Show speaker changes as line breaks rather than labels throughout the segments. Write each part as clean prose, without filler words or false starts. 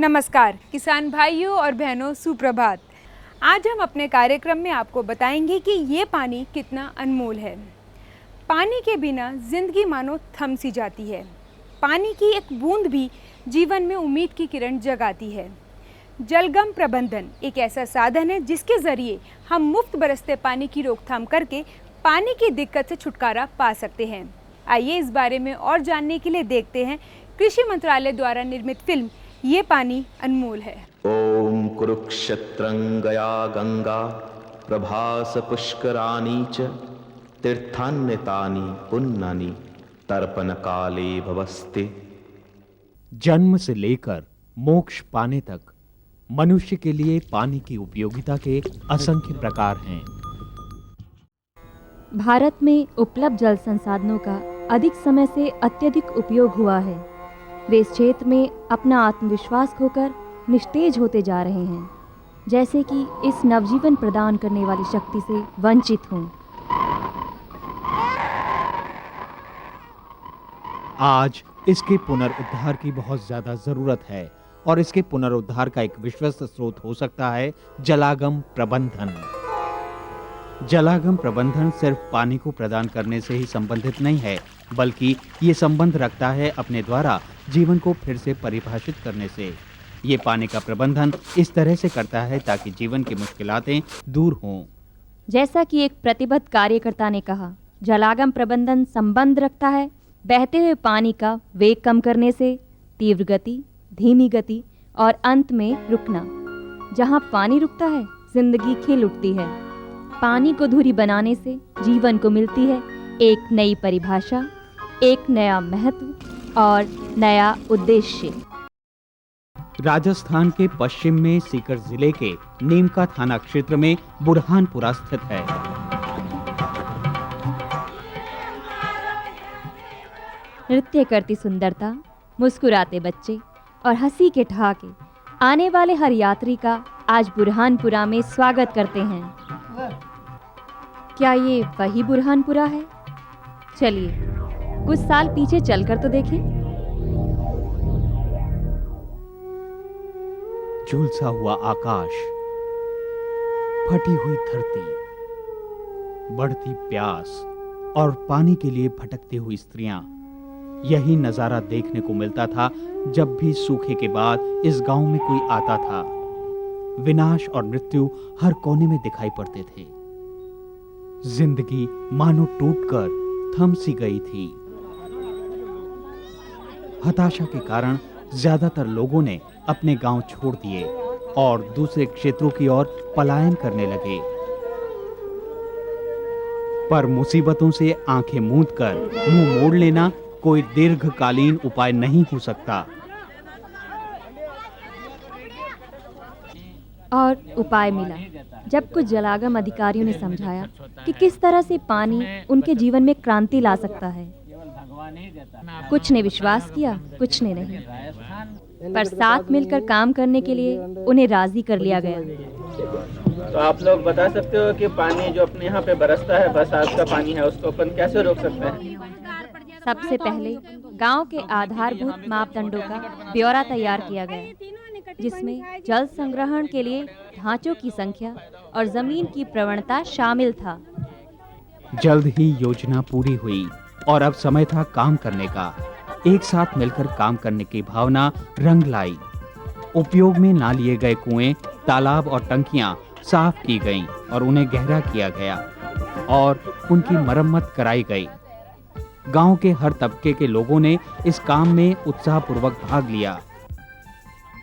नमस्कार किसान भाइयों और बहनों, सुप्रभात। आज हम अपने कार्यक्रम में आपको बताएंगे कि ये पानी कितना अनमोल है। पानी के बिना जिंदगी मानो थम सी जाती है। पानी की एक बूंद भी जीवन में उम्मीद की किरण जगाती है। जलगम प्रबंधन एक ऐसा साधन है जिसके ज़रिए हम मुफ्त बरसते पानी की रोकथाम करके पानी की दिक्कत से छुटकारा पा सकते हैं। आइए इस बारे में और जानने के लिए देखते हैं कृषि मंत्रालय द्वारा निर्मित फिल्म ये पानी अनमोल है।
ओम कुरुक्षेत्रं गया गंगा प्रभास पुष्कराणि च तीर्थान्यतानि पुण्यानि तर्पण काले भवस्ते।
जन्म से लेकर मोक्ष पाने तक मनुष्य के लिए पानी की उपयोगिता के असंख्य प्रकार हैं।
भारत में उपलब्ध जल संसाधनों का अधिक समय से अत्यधिक उपयोग हुआ है। वे इस क्षेत्र में अपना आत्मविश्वास खोकर निस्तेज होते जा रहे हैं, जैसे कि इस नवजीवन प्रदान करने वाली शक्ति से वंचित हों।
आज इसके पुनरुद्धार की बहुत ज्यादा जरूरत है और इसके पुनरुद्धार का एक विश्वस्त स्रोत हो सकता है जलागम प्रबंधन। जलागम प्रबंधन सिर्फ पानी को प्रदान करने से ही संबंधित नहीं है, बल्कि ये संबंध रखता है अपने द्वारा जीवन को फिर से परिभाषित करने से। ये पानी का प्रबंधन इस तरह से करता है ताकि जीवन की मुश्किलातें दूर हों।
जैसा कि एक प्रतिबद्ध कार्यकर्ता ने कहा, जलागम प्रबंधन संबंध रखता है बहते हुए पानी का वेग कम करने से, तीव्र गति, धीमी गति और अंत में रुकना। जहाँ पानी रुकता है, जिंदगी खिल उठती है। पानी को धुरी बनाने से जीवन को मिलती है एक नई परिभाषा, एक नया महत्व और नया उद्देश्य।
राजस्थान के पश्चिम में सीकर जिले के नीमका थाना क्षेत्र में बुरहानपुरा स्थित है।
नृत्य करती सुंदरता, मुस्कुराते बच्चे और हंसी के ठहाके आने वाले हर यात्री का आज बुरहानपुरा में स्वागत करते हैं। क्या ये वही बुरहानपुरा है? चलिए कुछ साल पीछे चलकर तो देखें।
झुलसा हुआ आकाश, फटी हुई धरती, बढ़ती प्यास और पानी के लिए भटकती हुई स्त्रियां, यही नजारा देखने को मिलता था जब भी सूखे के बाद इस गांव में कोई आता था। विनाश और मृत्यु हर कोने में दिखाई पड़ते थे। जिंदगी मानो टूटकर थम सी गई थी। हताशा के कारण ज्यादातर लोगों ने अपने गांव छोड़ दिए और दूसरे क्षेत्रों की ओर पलायन करने लगे। पर मुसीबतों से आंखें मूंदकर मुंह मोड़ लेना कोई दीर्घकालीन उपाय नहीं हो सकता।
और उपाय मिला जब कुछ जलागम अधिकारियों ने समझाया कि किस तरह से पानी उनके जीवन में क्रांति ला सकता है। कुछ ने विश्वास किया, कुछ ने नहीं, पर साथ मिलकर काम करने के लिए उन्हें राजी कर लिया गया।
तो आप लोग बता सकते हो कि पानी जो अपने यहाँ पे बरसता है, बरसात का पानी है, उसको अपन कैसे रोक सकते हैं?
सबसे पहले गांव के आधारभूत मापदंडों का ब्यौरा तैयार किया गया, जिसमें जल संग्रहण के लिए ढांचों की संख्या और जमीन की प्रवणता शामिल था।
जल्द ही योजना पूरी हुई और अब समय था काम करने का। एक साथ मिलकर काम करने की भावना रंग लाई। उपयोग में ना लिए गए कुएं, तालाब और टंकियां साफ की गईं और उन्हें गहरा किया गया और उनकी मरम्मत कराई गई। गांव के हर तबके के लोगों ने इस काम में उत्साहपूर्वक भाग लिया।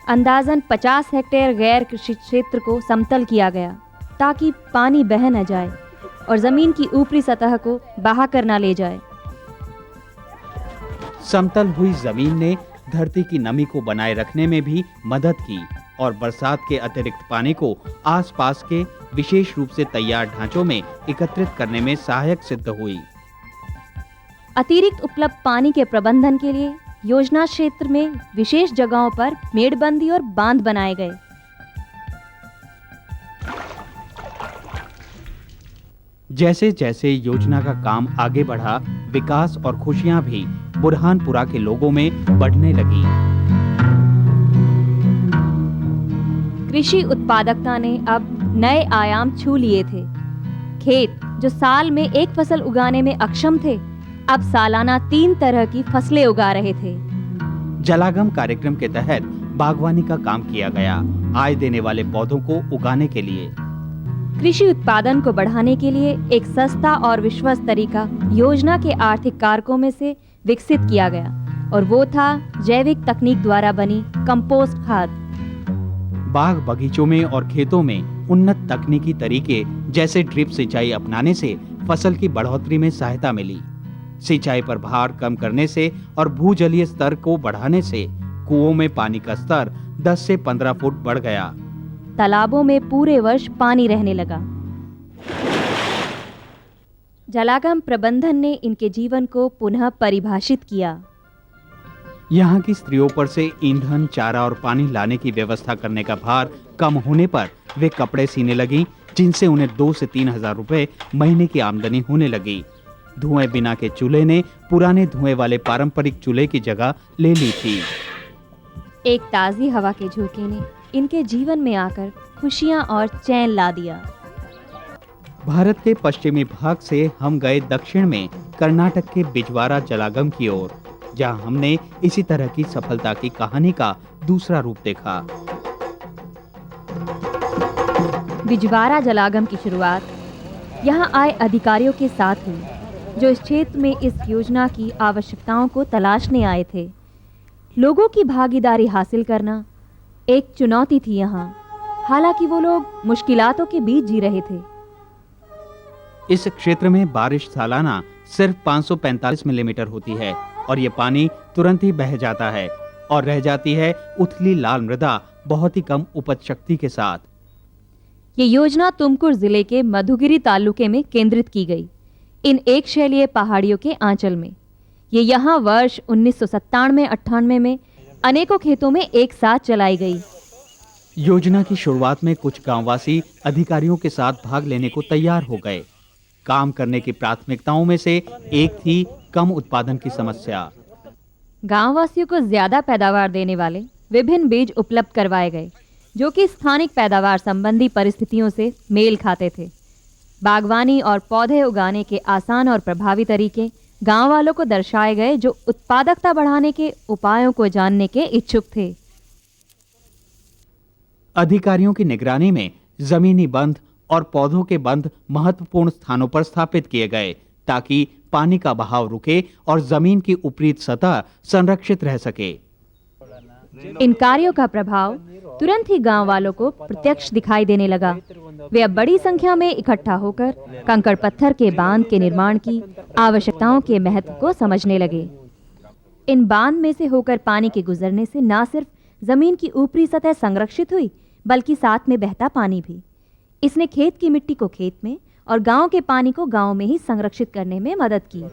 अंदाजन 50 हेक्टेयर गैर कृषि क्षेत्र को समतल किया गया ताकि पानी बह न जाए और जमीन की ऊपरी सतह को बहा कर न ले जाए।
समतल हुई जमीन ने धरती की नमी को बनाए रखने में भी मदद की और बरसात के अतिरिक्त पानी को आसपास के विशेष रूप से तैयार ढांचों में एकत्रित करने में सहायक सिद्ध हुई।
अतिरिक्त उपलब्ध पानी के प्रबंधन के लिए योजना क्षेत्र में विशेष जगहों पर मेड़बंदी और बांध बनाए गए।
जैसे जैसे योजना का काम आगे बढ़ा, विकास और खुशियां भी बुरहानपुरा के लोगों में बढ़ने लगी।
कृषि उत्पादकता ने अब नए आयाम छू लिए थे। खेत जो साल में एक फसल उगाने में अक्षम थे, अब सालाना 3 तरह की फसलें उगा रहे थे।
जलागम कार्यक्रम के तहत बागवानी का काम किया गया, आय देने वाले पौधों को उगाने के लिए।
कृषि उत्पादन को बढ़ाने के लिए एक सस्ता और विश्वस्त तरीका योजना के आर्थिक कारकों में से विकसित किया गया और वो था जैविक तकनीक द्वारा बनी कंपोस्ट खाद।
बाग बगीचों में और खेतों में उन्नत तकनीकी तरीके जैसे ड्रिप सिंचाई अपनाने से फसल की बढ़ोतरी में सहायता मिली। सिंचाई पर भार कम करने से और भूजलीय स्तर को बढ़ाने से कुओं में पानी का स्तर 10 से 15 फुट बढ़ गया।
तालाबों में पूरे वर्ष पानी रहने लगा। जलागम प्रबंधन ने इनके जीवन को पुनः परिभाषित किया।
यहाँ की स्त्रियों पर से ईंधन, चारा और पानी लाने की व्यवस्था करने का भार कम होने पर वे कपड़े सीने लगी, जिनसे उन्हें 2 से 3 हजार रुपए महीने की आमदनी होने लगी। धुएं बिना के चूल्हे ने पुराने धुएं वाले पारंपरिक चूल्हे की जगह ले ली थी।
एक ताज़ी हवा के झोंके ने इनके जीवन में आकर खुशियां और चैन ला दिया।
भारत के पश्चिमी भाग से हम गए दक्षिण में कर्नाटक के बिजवारा जलागम की ओर, जहां हमने इसी तरह की सफलता की कहानी का दूसरा रूप देखा।
बिजवारा जलागम की शुरुआत यहां आए अधिकारियों के साथ हुई, जो इस क्षेत्र में इस योजना की आवश्यकताओं को तलाशने आए थे। लोगों की भागीदारी हासिल करना एक चुनौती थी यहाँ, हालांकि वो लोग मुश्किलातों के बीच जी रहे थे।
इस क्षेत्र में बारिश सालाना सिर्फ 545 मिलीमीटर होती है और ये पानी तुरंत ही बह जाता है और रह जाती है उथली लाल मृदा बहुत ही कम उपज शक्ति के साथ।
ये योजना तुमकुर जिले के मधुगिरी तालुके में केंद्रित की गई, इन एक शैलीय पहाड़ियों के आंचल में। ये यहाँ वर्ष 1997-98 में अनेकों खेतों में एक साथ चलाई गई।
योजना की शुरुआत में कुछ गांववासी अधिकारियों के साथ भाग लेने को तैयार हो गए। काम करने की प्राथमिकताओं में से एक थी कम उत्पादन की समस्या।
गांववासियों को ज्यादा पैदावार देने वाले विभिन्न बीज उपलब्ध करवाए गए, जो कि स्थानिक पैदावार संबंधी परिस्थितियों से मेल खाते थे। बागवानी और पौधे उगाने के आसान और प्रभावी तरीके गांव वालों को दर्शाए गए, जो उत्पादकता बढ़ाने के उपायों को जानने के इच्छुक थे।
अधिकारियों की निगरानी में जमीनी बंध और पौधों के बंध महत्वपूर्ण स्थानों पर स्थापित किए गए, ताकि पानी का बहाव रुके और जमीन की ऊपरी सतह संरक्षित रह सके।
इन कार्यों का प्रभाव तुरंत ही गांव वालों को प्रत्यक्ष दिखाई देने लगा। वे अब बड़ी संख्या में इकट्ठा होकर कंकड़ पत्थर के बांध के निर्माण की आवश्यकताओं के महत्व को समझने लगे। इन बांध में से होकर पानी के गुजरने से न सिर्फ जमीन की ऊपरी सतह संरक्षित हुई, बल्कि साथ में बहता पानी भी। इसने खेत की मिट्टी को खेत में और गांव के पानी को गांव में ही संरक्षित करने में मदद की।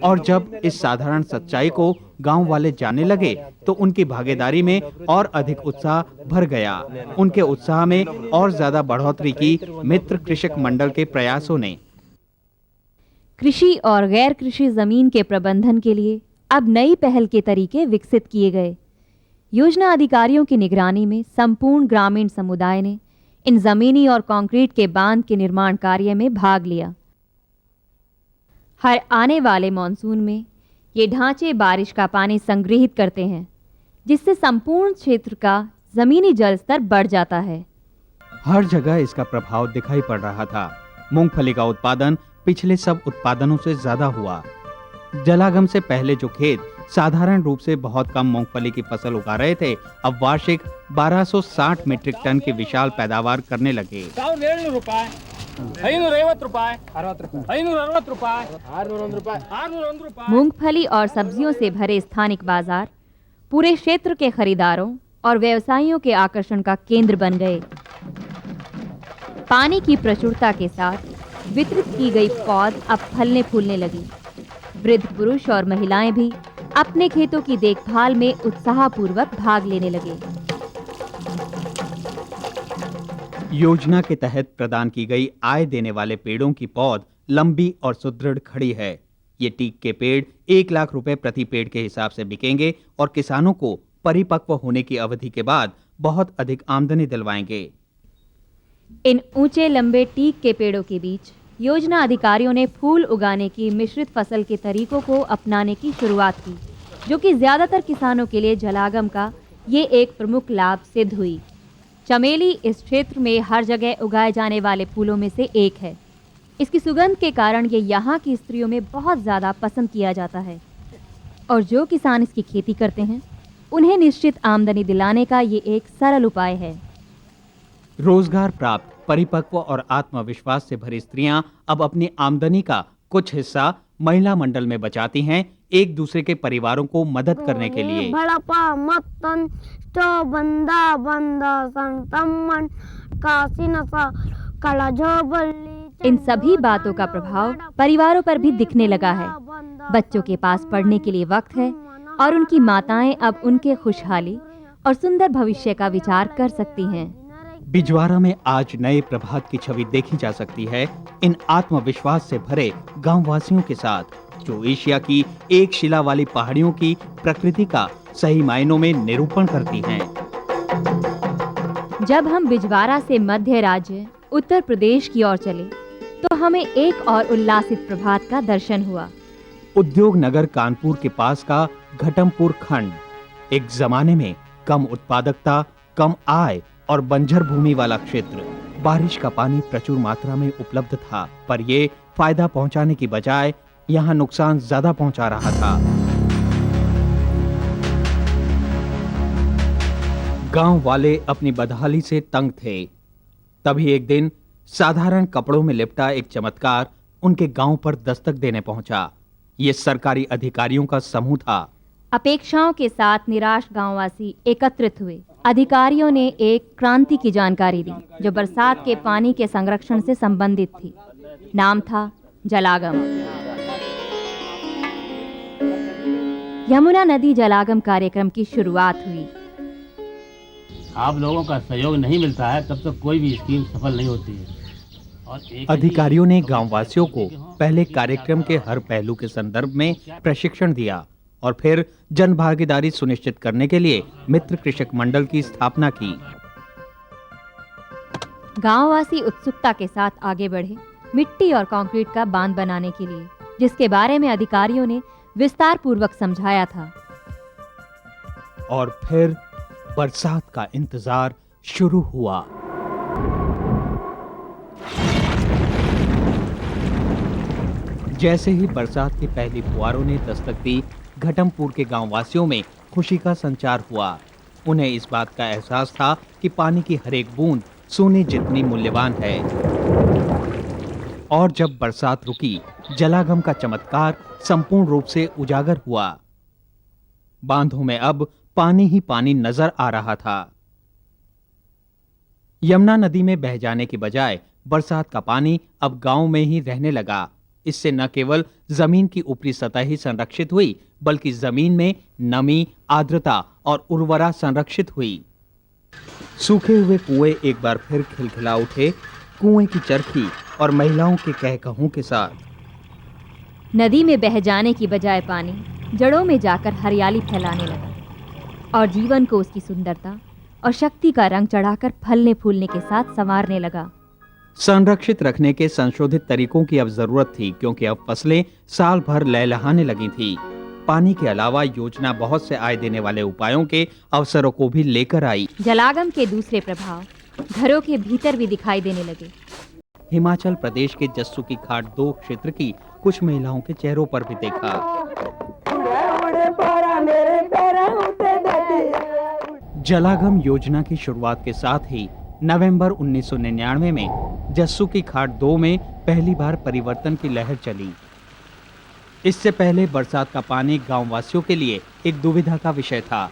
और जब इस साधारण सच्चाई को गांव वाले जानने लगे, तो उनकी भागीदारी में और अधिक उत्साह भर गया। उनके उत्साह में और ज्यादा बढ़ोतरी की मित्र कृषक मंडल के प्रयासों ने।
कृषि और गैर कृषि जमीन के प्रबंधन के लिए अब नई पहल के तरीके विकसित किए गए। योजना अधिकारियों की निगरानी में संपूर्ण ग्रामीण समुदाय ने इन जमीनी और कंक्रीट के बांध के निर्माण कार्य में भाग लिया। हर आने वाले मॉनसून में ये ढांचे बारिश का पानी संग्रहित करते हैं, जिससे संपूर्ण क्षेत्र का जमीनी जल स्तर बढ़ जाता है।
हर जगह इसका प्रभाव दिखाई पड़ रहा था। मूंगफली का उत्पादन पिछले सब उत्पादनों से ज्यादा हुआ। जलागम से पहले जो खेत साधारण रूप से बहुत कम मूंगफली की फसल उगा रहे थे, अब वार्षिक 1260 मीट्रिक टन की विशाल पैदावार करने लगे।
1700 ರೂಪಾಯಿ 550 ರೂಪಾಯಿ 560 ರೂಪಾಯಿ 601 ರೂಪಾಯಿ 601 ರೂಪಾಯಿ।
मूंगफली और सब्जियों से भरे स्थानिक बाजार पूरे क्षेत्र के खरीदारों और व्यवसायियों के आकर्षण का केंद्र बन गए। पानी की प्रचुरता के साथ वितरित की गई पौध अब फलने फूलने लगी। वृद्ध पुरुष और महिलाएं भी अपने खेतों की देखभाल में उत्साहपूर्वक भाग लेने लगे।
योजना के तहत प्रदान की गई आय देने वाले पेड़ों की पौध लंबी और सुदृढ़ खड़ी है। ये टीक के पेड़ 1 लाख रुपए प्रति पेड़ के हिसाब से बिकेंगे और किसानों को परिपक्व होने की अवधि के बाद बहुत अधिक आमदनी दिलवाएंगे।
इन ऊंचे लंबे टीक के पेड़ों के बीच योजना अधिकारियों ने फूल उगाने की मिश्रित फसल के तरीकों को अपनाने की शुरुआत की, जो कि ज्यादातर किसानों के लिए जलागम का ये एक प्रमुख लाभ सिद्ध हुई। चमेली इस क्षेत्र में हर जगह उगाए जाने वाले फूलों में से एक है। इसकी सुगंध के कारण ये यहाँ की स्त्रियों में बहुत ज़्यादा पसंद किया जाता है और जो किसान इसकी खेती करते हैं उन्हें निश्चित आमदनी दिलाने का ये एक सरल उपाय है।
रोजगार प्राप्त, परिपक्व और आत्मविश्वास से भरी स्त्रियां अब अपनी आमदनी का कुछ हिस्सा महिला मंडल में बचाती हैं, एक दूसरे के परिवारों को मदद करने के लिए।
भड़पा मतन तो बंदा बंदा संतमन काशी नसा कला झोबली।
इन सभी बातों का प्रभाव परिवारों पर भी दिखने लगा है। बच्चों के पास पढ़ने के लिए वक्त है और उनकी माताएं अब उनके खुशहाली और सुंदर भविष्य का विचार कर सकती हैं।
बिजवारा में आज नए प्रभात की छवि देखी जा सकती है, इन आत्मविश्वास से भरे गांववासियों के साथ, जो एशिया की एक शिला वाली पहाड़ियों की प्रकृति का सही मायनों में निरूपण करती हैं।
जब हम बिजवारा से मध्य राज्य उत्तर प्रदेश की ओर चले तो हमें एक और उल्लासित प्रभात का दर्शन हुआ।
उद्योग नगर कानपुर के पास का घटमपुर खंड एक जमाने में कम उत्पादकता, कम आय और बंजर भूमि वाला क्षेत्र। बारिश का पानी प्रचुर मात्रा में उपलब्ध था, पर ये फायदा पहुंचाने की बजाय यहाँ नुकसान ज्यादा पहुंचा रहा था। गांव वाले अपनी बदहाली से तंग थे। तभी एक दिन साधारण कपड़ों में लिपटा एक चमत्कार उनके गांव पर दस्तक देने पहुंचा। ये सरकारी अधिकारियों का समूह था।
अपेक्षाओं के साथ निराश गांववासी एकत्रित हुए। अधिकारियों ने एक क्रांति की जानकारी दी जो बरसात के पानी के संरक्षण से संबंधित थी। नाम था जलागम। यमुना नदी जलागम कार्यक्रम की शुरुआत हुई।
आप लोगों का सहयोग नहीं मिलता है तब तक कोई भी स्कीम सफल नहीं होती है।
अधिकारियों ने गांववासियों को पहले कार्यक्रम के हर पहलू के संदर्भ में प्रशिक्षण दिया और फिर जन भागीदारी सुनिश्चित करने के लिए मित्र कृषक मंडल की स्थापना की।
गांववासी उत्सुकता के साथ आगे बढ़े मिट्टी और कंक्रीट का बांध बनाने के लिए, जिसके बारे में अधिकारियों ने विस्तार पूर्वक समझाया था।
और फिर बरसात का इंतजार शुरू हुआ। जैसे ही बरसात की पहली फुहारों ने दस्तक दी, घटमपुर के गांववासियों में खुशी का संचार हुआ। उन्हें इस बात का एहसास था कि पानी की हर एक बूंद सोने जितनी मूल्यवान है। और जब बरसात रुकी, जलागम का चमत्कार संपूर्ण रूप से उजागर हुआ। बांधों में अब पानी ही पानी नजर आ रहा था। यमुना नदी में बह जाने की बजाय बरसात का पानी अब गांव में ही रहने लगा। इससे न केवल जमीन की ऊपरी सतह ही संरक्षित हुई, बल्कि जमीन में नमी, आर्द्रता और उर्वरा संरक्षित हुई। सूखे हुए कुएं एक बार फिर खिलखिला उठे, कुएं की चरखी और महिलाओं के कहकहों के साथ।
नदी में बह जाने की बजाय पानी जड़ों में जाकर हरियाली फैलाने लगा और जीवन को उसकी सुंदरता और शक्ति का रंग चढ़ाकर फलने फूलने के साथ संवारने लगा।
संरक्षित रखने के संशोधित तरीकों की अब जरूरत थी, क्योंकि अब फसलें साल भर लहलहाने लगी थी। पानी के अलावा योजना बहुत से आय देने वाले उपायों के अवसरों को भी लेकर आई।
जलागम के दूसरे प्रभाव घरों के भीतर भी दिखाई देने लगे।
हिमाचल प्रदेश के जस्सू की खाट 2 क्षेत्र की कुछ महिलाओं के चेहरों पर भी देखा। जलागम योजना की शुरुआत के साथ ही नवंबर 1999 में जस्सू की खाट 2 में पहली बार परिवर्तन की लहर चली। इससे पहले बरसात का पानी गांववासियों के लिए एक दुविधा का विषय था।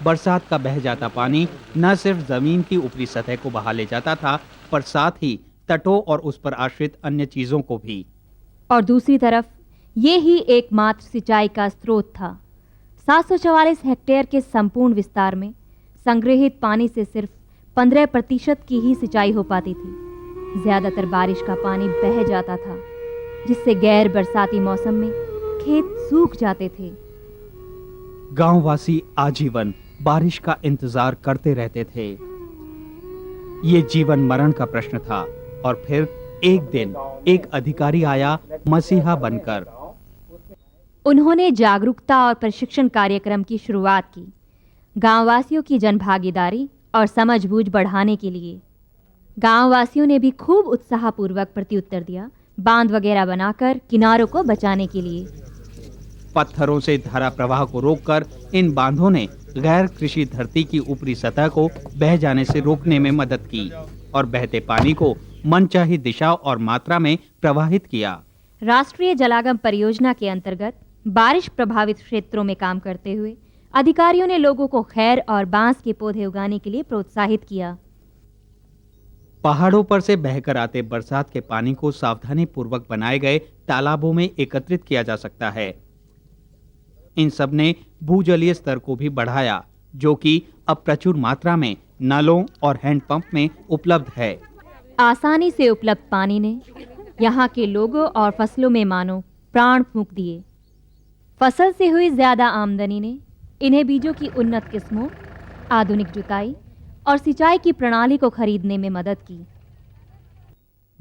बरसात का बह जाता पानी न सिर्फ जमीन की ऊपरी सतह को बहा ले जाता था, पर साथ ही तटों और उस पर आश्रित अन्य चीजों को भी। और
दूसरी तरफ ये ही एकमात्र सिंचाई का स्रोत था। 744 हेक्टेयर के संपूर्ण विस्तार में संग्रहित पानी से सिर्फ 15% की ही सिंचाई हो पाती थी। ज्यादातर बारिश का पानी बह जाता था, जिससे गैर बरसाती मौसम में खेत सूख जाते थे।
गांववासी आजीवन बारिश का इंतजार करते रहते थे। ये जीवन मरण का प्रश्न था। और फिर एक दिन एक अधिकारी आया मसीहा बनकर।
उन्होंने जागरूकता और प्रशिक्षण कार्यक्रम की शुरुआत की, गांववासियों की जनभागीदारी और समझबूझ बढ़ाने के लिए। गांववासियों ने भी खूब उत्साहपूर्वक प्रत्युत्तर दिया, बांध वगैरह बनाकर किनारों को बचाने के लिए।
पत्थरों से धारा प्रवाह को रोककर इन बांधों ने गैर कृषि धरती की ऊपरी सतह को बह जाने से रोकने में मदद की और बहते पानी को मनचाही दिशा और मात्रा में प्रवाहित किया।
राष्ट्रीय जलागम परियोजना के अंतर्गत बारिश प्रभावित क्षेत्रों में काम करते हुए अधिकारियों ने लोगों को खैर और बांस के पौधे उगाने के लिए प्रोत्साहित किया।
पहाड़ों पर से बहकर आते बरसात के पानी को सावधानी पूर्वक बनाए गए तालाबों में एकत्रित किया जा सकता है। इन सब ने भूजलीय स्तर को भी बढ़ाया, जो कि अब प्रचुर मात्रा में नलों और हैंडपंप में उपलब्ध है।
आसानी से उपलब्ध पानी ने यहाँ के लोगों और फसलों में मानो प्राण फूंक दिए। फसल से हुई ज्यादा आमदनी ने इन्हें बीजों की उन्नत किस्मों, आधुनिक जुताई और सिंचाई की प्रणाली को खरीदने में मदद की।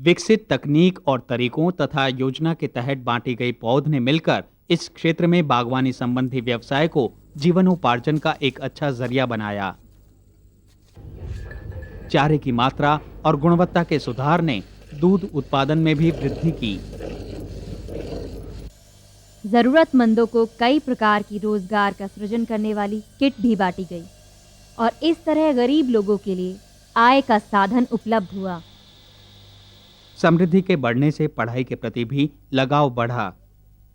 विकसित तकनीक और तरीकों तथा योजना के तहत बांटी गई पौध ने मिलकर इस क्षेत्र में बागवानी संबंधी व्यवसाय को जीवनोपार्जन का एक अच्छा जरिया बनाया। चारे की मात्रा और गुणवत्ता के सुधार ने दूध उत्पादन में भी वृद्धि की।
जरूरतमंदों को कई प्रकार की रोजगार का सृजन करने वाली किट भी बांटी गई और इस तरह गरीब लोगों के लिए आय का साधन उपलब्ध हुआ।
समृद्धि के बढ़ने से पढ़ाई के प्रति भी लगाव बढ़ा।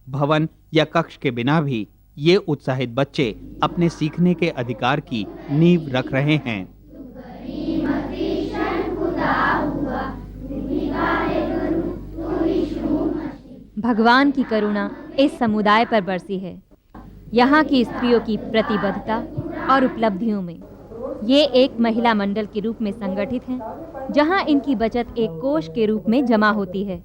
भवन या कक्ष के बिना भी ये उत्साहित बच्चे अपने सीखने के अधिकार की नींव रख रहे हैं।
भगवान की करुणा इस समुदाय पर बरसी है। यहाँ की स्त्रियों की प्रतिबद्धता और उपलब्धियों में ये एक महिला मंडल के रूप में संगठित हैं, जहाँ इनकी बचत एक कोष के रूप में जमा होती है।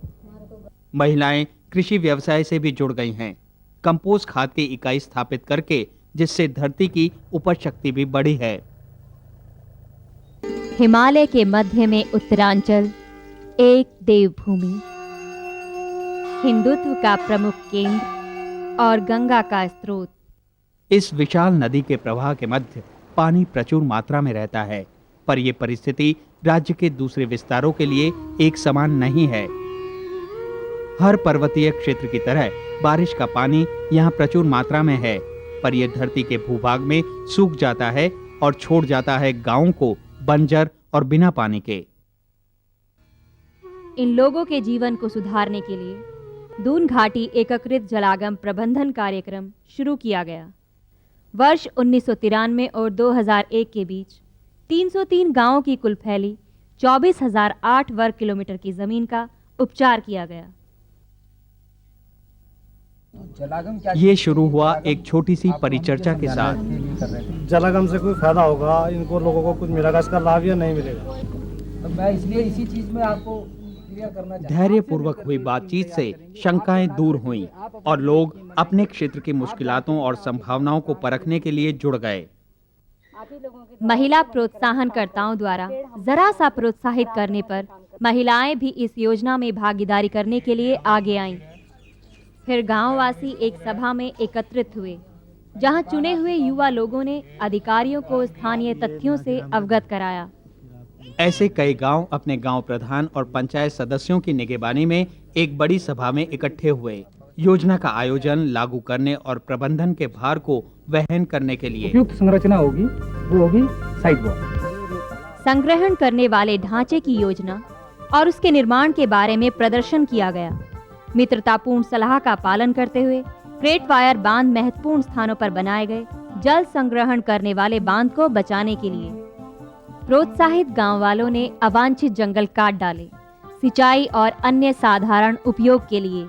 महिलाएं कृषि व्यवसाय से भी जुड़ गई हैं, कंपोस्ट खाद की इकाई स्थापित करके, जिससे धरती की उपज शक्ति भी बढ़ी है।
हिमालय के मध्य में उत्तरांचल एक देवभूमि, हिंदुत्व का प्रमुख केंद्र और गंगा का स्रोत।
इस विशाल नदी के प्रवाह के मध्य पानी प्रचुर मात्रा में रहता है, पर यह परिस्थिति राज्य के दूसरे विस्तारों के लिए एक समान नहीं है। हर पर्वतीय क्षेत्र की तरह बारिश का पानी यहाँ प्रचुर मात्रा में है, पर यह धरती के भूभाग में सूख जाता है और छोड़ जाता है गांवों को बंजर और बिना पानी के।
इन लोगों के जीवन को सुधारने के लिए दून घाटी एकीकृत जलागम प्रबंधन कार्यक्रम शुरू किया गया। वर्ष 1993 और 2001 के बीच 303 गांवों की कुल फैली 24,008 वर्ग किलोमीटर की जमीन का उपचार किया गया।
ये शुरू हुआ एक छोटी सी परिचर्चा के साथ।
जलागम से कोई फायदा होगा, इनको लोगों को कुछ मिलेगा, इसका लाभ या नहीं मिलेगा।
तो मैं इसलिए इसी चीज में आपको क्लियर करना चाहता हूं।
धैर्यपूर्वक हुई बातचीत से शंकाएं दूर हुईं और लोग अपने क्षेत्र की मुश्किलातों और संभावनाओं को परखने के लिए जुड़ गए।
महिला प्रोत्साहनकर्ताओं द्वारा जरा सा प्रोत्साहित करने पर महिलाएं भी इस योजना में भागीदारी करने के लिए आगे आईं। फिर गांववासी एक सभा में एकत्रित हुए, जहां चुने हुए युवा लोगों ने अधिकारियों को स्थानीय तथ्यों से अवगत कराया।
ऐसे कई गांव अपने गांव प्रधान और पंचायत सदस्यों की निगरानी में एक बड़ी सभा में इकट्ठे हुए, योजना का आयोजन, लागू करने और प्रबंधन के भार को वहन करने के लिए।
उपयुक्त संरचना होगी, वो होगी साइड वॉल।
संग्रहण करने वाले ढांचे की योजना और उसके निर्माण के बारे में प्रदर्शन किया गया। मित्रतापूर्ण सलाह का पालन करते हुए ग्रेट वायर बांध महत्वपूर्ण स्थानों पर बनाए गए जल संग्रहण करने वाले बांध को बचाने के लिए। प्रोत्साहित गांव वालों ने अवांछित जंगल काट डाले, सिंचाई और अन्य साधारण उपयोग के लिए।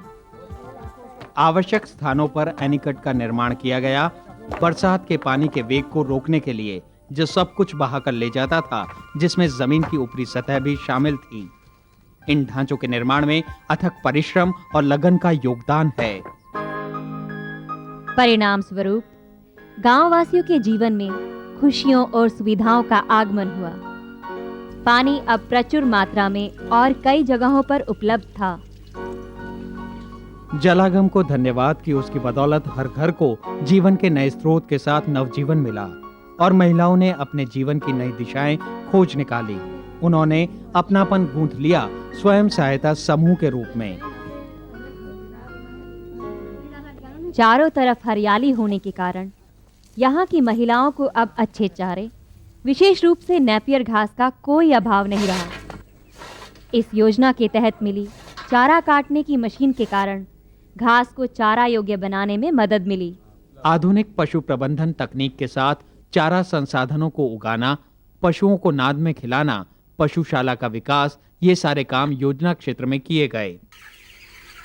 आवश्यक स्थानों पर एनीकट का निर्माण किया गया, बरसात के पानी के वेग को रोकने के लिए, जो सब कुछ बहाकर ले जाता था, जिसमें जमीन की ऊपरी सतह भी शामिल थी। इन ढांचों के निर्माण में अथक परिश्रम और लगन का योगदान है।
परिणाम स्वरूप गांववासियों के जीवन में खुशियों और सुविधाओं का आगमन हुआ। पानी अब प्रचुर मात्रा में और कई जगहों पर उपलब्ध था।
जलागम को धन्यवाद कि उसकी बदौलत हर घर को जीवन के नए स्रोत के साथ नवजीवन मिला और महिलाओं ने अपने जीवन की नई दिशाएं खोज निकाली। उन्होंने अपनापन गूंथ लिया स्वयं सहायता समूह के रूप में।
चारों तरफ हरियाली होने के कारण यहाँ की महिलाओं को अब अच्छे चारे, विशेष रूप से नेपियर घास का कोई अभाव नहीं रहा। इस योजना के तहत मिली चारा काटने की मशीन के कारण घास को चारा योग्य बनाने में मदद मिली।
आधुनिक पशु प्रबंधन तकनीक के साथ चारा संसाधनों को उगाना, पशुओं को नाद में खिलाना, पशुशाला का विकास, ये सारे काम योजना क्षेत्र में किए गए।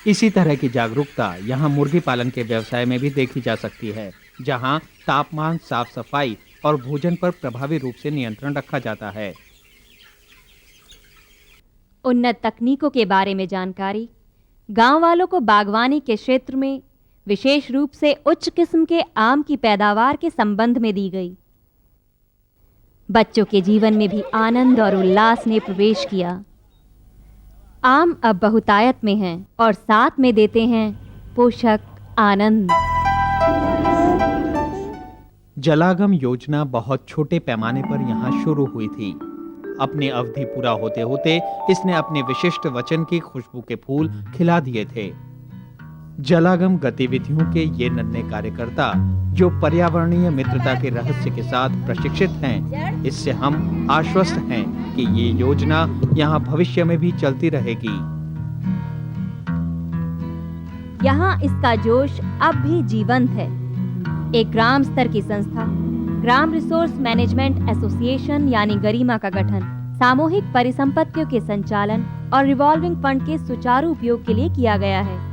इसी तरह की जागरूकता यहाँ मुर्गी पालन के व्यवसाय में भी देखी जा सकती है, जहाँ तापमान, साफ सफाई और भोजन पर प्रभावी रूप से नियंत्रण रखा जाता है।
उन्नत तकनीकों के बारे में जानकारी गांव वालों को बागवानी के क्षेत्र में विशेष रूप से उच्च किस्म के आम की पैदावार के संबंध में दी गई। बच्चों के जीवन में भी आनंद और उल्लास ने प्रवेश किया। आम अब बहुतायत में हैं और साथ में देते हैं पोषक आनंद।
जलागम योजना बहुत छोटे पैमाने पर यहाँ शुरू हुई थी। अपनी अवधि पूरा होते होते इसने अपने विशिष्ट वचन की खुशबू के फूल खिला दिए थे। जलागम गतिविधियों के ये नन्हे कार्यकर्ता जो पर्यावरणीय मित्रता के रहस्य के साथ प्रशिक्षित हैं, इससे हम आश्वस्त हैं कि ये योजना यहाँ भविष्य में भी चलती रहेगी।
यहाँ इसका जोश अब भी जीवंत है। एक ग्राम स्तर की संस्था ग्राम रिसोर्स मैनेजमेंट एसोसिएशन यानी गरिमा का गठन सामूहिक परिसंपत्तियों के संचालन और रिवॉल्विंग फंड के सुचारू उपयोग के लिए किया गया है।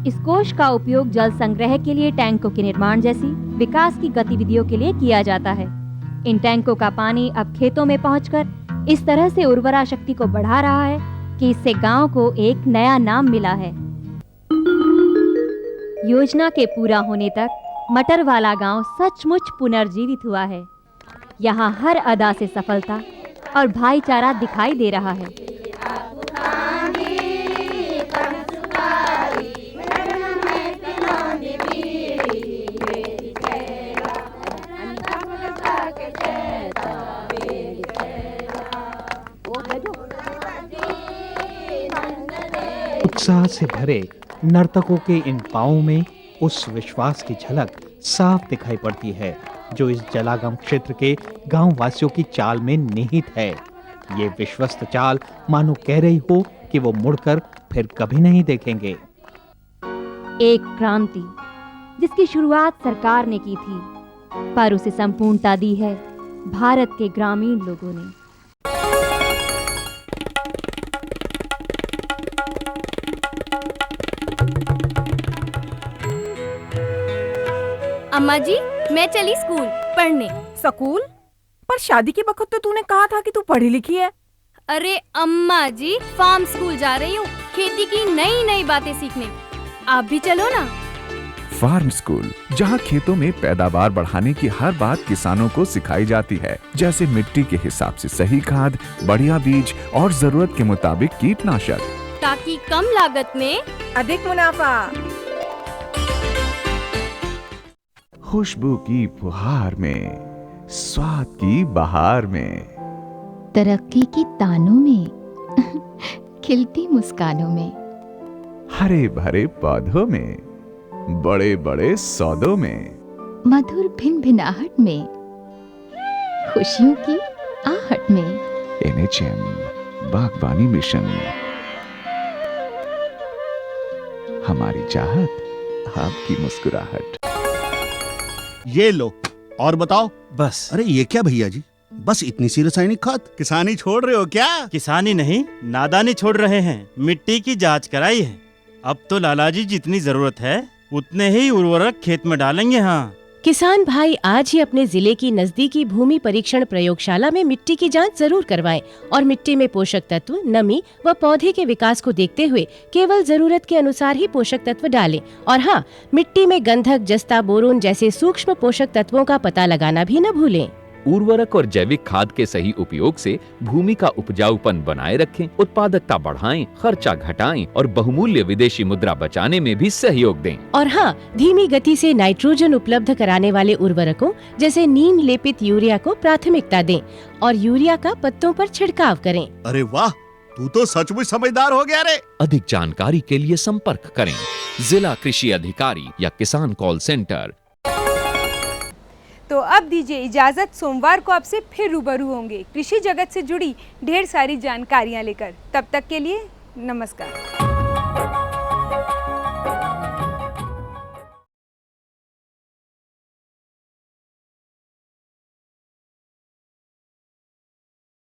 इस कोष का उपयोग जल संग्रह के लिए टैंकों के निर्माण जैसी विकास की गतिविधियों के लिए किया जाता है। इन टैंकों का पानी अब खेतों में पहुंचकर इस तरह से उर्वरा शक्ति को बढ़ा रहा है कि इससे गांव को एक नया नाम मिला है। योजना के पूरा होने तक मटर वाला गांव सचमुच पुनर्जीवित हुआ है। यहाँ हर अदा से सफलता और भाईचारा दिखाई दे रहा है।
उत्साह से भरे नर्तकों के इन पांवों में उस विश्वास की झलक साफ दिखाई पड़ती है जो इस जलागम क्षेत्र के गांव वासियों की चाल में निहित है। ये विश्वस्त चाल मानो कह रही हो कि वो मुड़कर फिर कभी नहीं देखेंगे।
एक क्रांति जिसकी शुरुआत सरकार ने की थी, पर उसे संपूर्णता दी है भारत के ग्रामीण लोगों ने।
अम्मा जी, मैं चली स्कूल पढ़ने।
स्कूल? पर शादी के वक्त तो तूने कहा था कि तू पढ़ी लिखी है।
अरे अम्मा जी, फार्म स्कूल जा रही हूँ खेती की नई नई बातें सीखने। आप भी चलो ना।
फार्म स्कूल, जहाँ खेतों में पैदावार बढ़ाने की हर बात किसानों को सिखाई जाती है, जैसे मिट्टी के हिसाब से सही खाद, बढ़िया बीज और जरूरत के मुताबिक कीटनाशक,
ताकि कम लागत में
अधिक मुनाफा।
खुशबू की फुहार में, स्वाद की बहार में,
तरक्की की तानों में, खिलती मुस्कानों में,
हरे भरे पौधों में, बड़े बड़े सौदों में,
मधुर भिनभिनाहट में, खुशियों की आहट में।
NHM बागवानी मिशन, हमारी चाहत, आपकी मुस्कुराहट।
ये लो और बताओ। बस। अरे ये क्या भैया जी, बस इतनी सी रासायनिक खाद? किसानी छोड़ रहे हो क्या?
किसानी नहीं, नादानी छोड़ रहे हैं। मिट्टी की जांच कराई है। अब तो लाला जी जितनी जरूरत है उतने ही उर्वरक खेत में डालेंगे। हाँ,
किसान भाई आज ही अपने जिले की नजदीकी भूमि परीक्षण प्रयोगशाला में मिट्टी की जांच जरूर करवाएं और मिट्टी में पोषक तत्व, नमी व पौधे के विकास को देखते हुए केवल जरूरत के अनुसार ही पोषक तत्व डालें। और हाँ, मिट्टी में गंधक, जस्ता, बोरोन जैसे सूक्ष्म पोषक तत्वों का पता लगाना भी न भूलें।
उर्वरक और जैविक खाद के सही उपयोग से भूमि का उपजाऊपन बनाए रखें, उत्पादकता बढ़ाएं, खर्चा घटाएं और बहुमूल्य विदेशी मुद्रा बचाने में भी सहयोग दें।
और हाँ, धीमी गति से नाइट्रोजन उपलब्ध कराने वाले उर्वरकों जैसे नीम लेपित यूरिया को प्राथमिकता दें और यूरिया का पत्तों पर छिड़काव करें।
अरे वाह, तू तो सचमुच समझदार हो गया रे।
अधिक जानकारी के लिए संपर्क करें जिला कृषि अधिकारी या किसान कॉल सेंटर।
तो अब दीजिए इजाजत, सोमवार को आपसे फिर रूबरू होंगे कृषि जगत से जुड़ी ढेर सारी जानकारियां लेकर। तब तक के लिए नमस्कार।